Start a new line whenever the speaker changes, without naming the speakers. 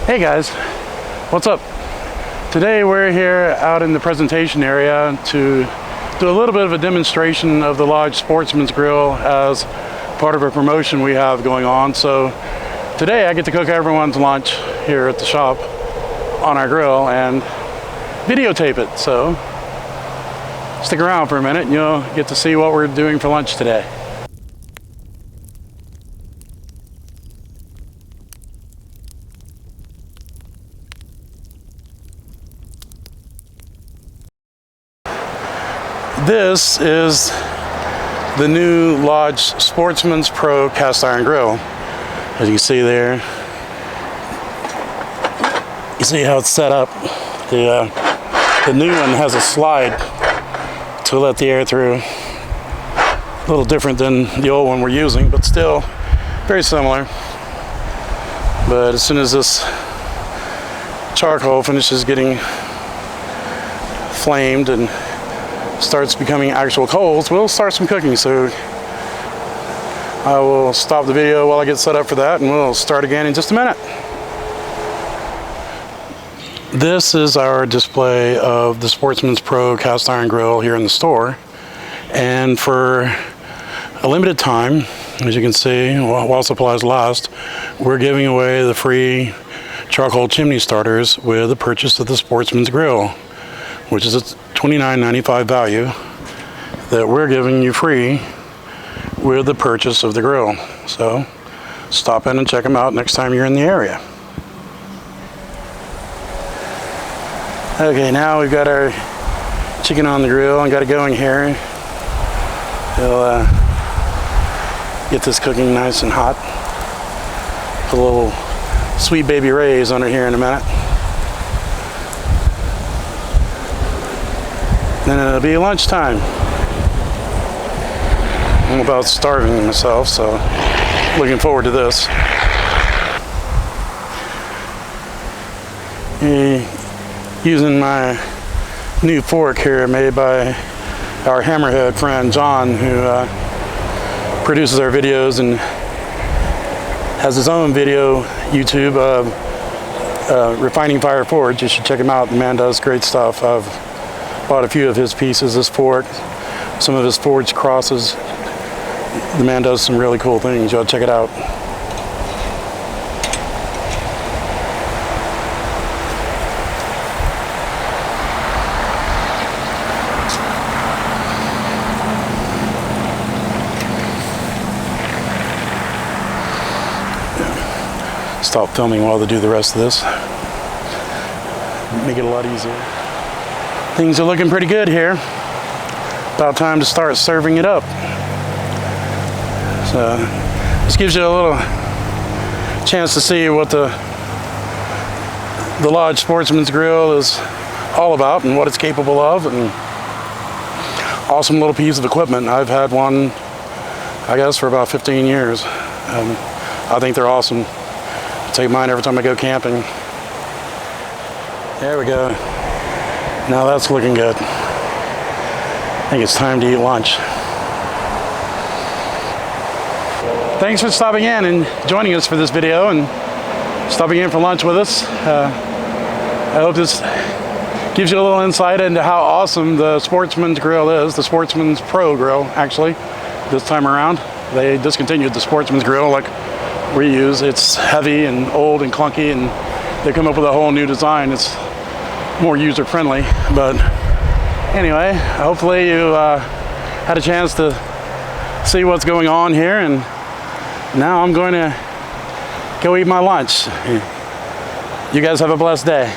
Hey guys, what's up? Today we're here out in the presentation area to do a little bit of a demonstration of the Lodge Sportsman's Grill as part of a promotion we have going on. So today I get to cook everyone's lunch here at the shop on our grill and videotape it. So stick around for a minute and you'll get to see what we're doing for lunch today. This is the new Lodge Sportsman's Pro cast iron grill. As you can see there, you see how it's set up. The new one has a slide to let the air through. A little different than the old one we're using, but still very similar. But as soon as this charcoal finishes getting flamed and starts becoming actual coals, we'll start some cooking. So I will stop the video while I get set up for that, and we'll start again in just a minute. This is our display of the Sportsman's Pro cast iron grill here in the store, and for a limited time, as you can see, while supplies last, we're giving away the free charcoal chimney starters with the purchase of the Sportsman's Grill, which is a $29.95 value that we're giving you free with the purchase of the grill. So stop in and check them out next time you're in the area. Okay, now we've got our chicken on the grill and got it going here. We'll get this cooking nice and hot. Put a little Sweet Baby Ray's under here in a minute. Then it'll be lunchtime. I'm about starving myself, so looking forward to this. Using my new fork here made by our hammerhead friend John, who produces our videos and has his own video YouTube of refining Fireforge. You should check him out. The man does great stuff. I've bought a few of his pieces, this fork, some of his forged crosses. The man does some really cool things. You ought to check it out. Stop filming while they do the rest of this. Make it a lot easier. Things are looking pretty good here. About time to start serving it up. So this gives you a little chance to see what the Lodge Sportsman's Grill is all about and what it's capable of. And awesome little piece of equipment. I've had one, I guess, for about 15 years. I think they're awesome. I take mine every time I go camping. There we go. Now that's looking good. I think it's time to eat lunch. Thanks for stopping in and joining us for this video and stopping in for lunch with us. I hope this gives you a little insight into how awesome the Sportsman's Grill is, the Sportsman's Pro Grill, actually, this time around. They discontinued the Sportsman's Grill like we use. It's heavy and old and clunky, and they come up with a whole new design. It's more user-friendly, but anyway, hopefully you had a chance to see what's going on here, and now I'm going to go eat my lunch. You guys have a blessed day.